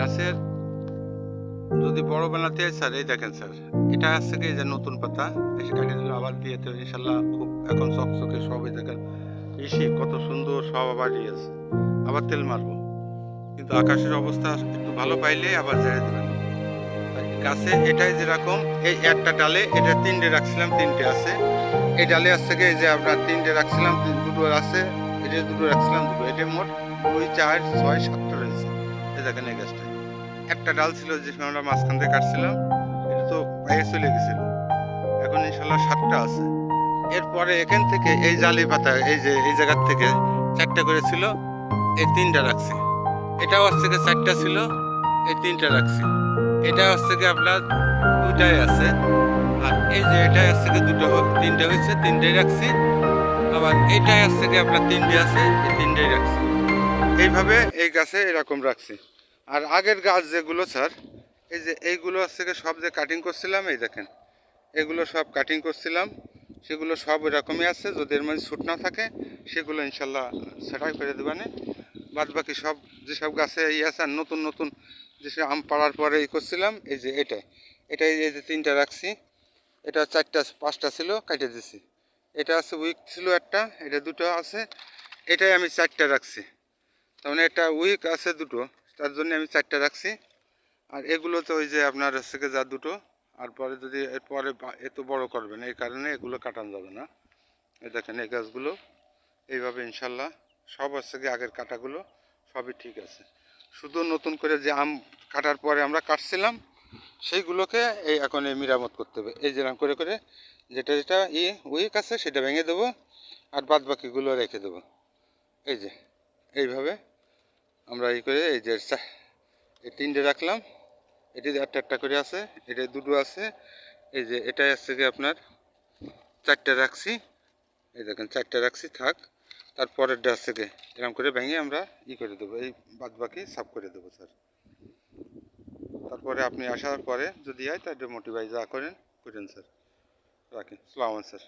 গাছের যদি বড় বানাতে হয় স্যার, এই দেখেন স্যার, এটা আছে কি যে নতুন পাতা এসে কাটিয়ে দিল, আবার দিয়ে তো ইনশাল্লাহ খুব এখন চকচকে সব, এই দেখেন বেশি কত সুন্দর সব আবার আছে। আবার তেল মারবো, কিন্তু আকাশের অবস্থা একটু ভালো পাইলে আবার ঝেড়ে দেবেন গাছে। এটাই যেরকম এই একটা ডালে এটা তিনটে রাখছিলাম, তিনটে আছে এই ডালে আসছে কি, এই যে আপনার তিনটে রাখছিলাম, দুটো আছে, এটা দুটো রাখছিলাম, দুটো, এটা মোট 2 4 6 7টা রয়েছে। এই দেখেন এই গাছটা একটা ডাল ছিল যে আমরা মাঝখান থেকে কাটছিলাম, এটা তো বাইরে চলে গেছিল, এখন ইনশাল্লাহ 7টা আছে। এরপরে এখান থেকে এই জালি পাতা এই যে এই জায়গার থেকে 4টা করে ছিল, এই 3টা রাখছি। এটাও হচ্ছে গিয়ে 4টা ছিল, এই 3টা রাখছি। এটা হচ্ছে গিয়ে আপনার 2টাই আছে, আর এই যে এটাই হচ্ছে গিয়ে 3টে হয়েছে, 3টাই রাখছি। আবার এইটাই হচ্ছে গিয়ে আপনার 3টে আছে, এই 3টাই রাখছি। এইভাবে এই গাছে এরকম রাখছি। আর আগের গাছ যেগুলো স্যার, এই যে এইগুলো হচ্ছে গিয়ে সব যে কাটিং করছিলাম, এই দেখেন এগুলো সব কাটিং করছিলাম, সেগুলো সব এরকমই আছে। যদি এর মধ্যে ছুট না থাকে সেগুলো ইনশাল্লাহ সেটাই করে দেবানে। বাদ বাকি সব যেসব গাছে এই আছে, আর নতুন নতুন যেসব আম পাড়ার পরে এই করছিলাম, এই যে এটাই এই যে 3টা রাখছি। এটা 4টা 5টা ছিল, কাটে দিছি। এটা আছে উইক ছিল একটা, এটা 2টো আছে, এটাই আমি 4টা রাখছি। তার মানে এটা উইক আছে 2টো, তার জন্য আমি 4টা রাখছি। আর এগুলো তো ওই যে আপনার হচ্ছে গিয়ে যা 2টো, আর পরে যদি এরপরে এত বড় করবেন এই কারণে এগুলো কাটানো যাবে না। এই দেখেন এই গাছগুলো এইভাবে ইনশাল্লাহ সব হচ্ছে গিয়ে আগের কাটাগুলো সবই ঠিক আছে। শুধু নতুন করে যে আম কাটার পরে আমরা কাটছিলাম সেইগুলোকে এই এখন এই মেরামত করতে হবে, এই যেরকম করে করে যেটা যেটা উইক আছে সেটা ভেঙে দেবো, আর বাদ বাকিগুলো রেখে দেবো। এই যে এইভাবে আমরা এই করে এই যে এই 3টে রাখলাম, এটি একটা একটা করে আছে, এটা 2টো আছে, এই যে এটাই আছে কি আপনার 4টা রাখছি। এই দেখেন 4টা রাখছি, থাক। তারপরেরটা আছে কি এরকম করে ভেঙে আমরা করে দেবো, এই বাদ বাকি সাফ করে দেবো স্যার। তারপরে আপনি আসার পরে যদি হয় তাহলে মোটিভাই যা করেন স্যার। রাখি, সালাম স্যার।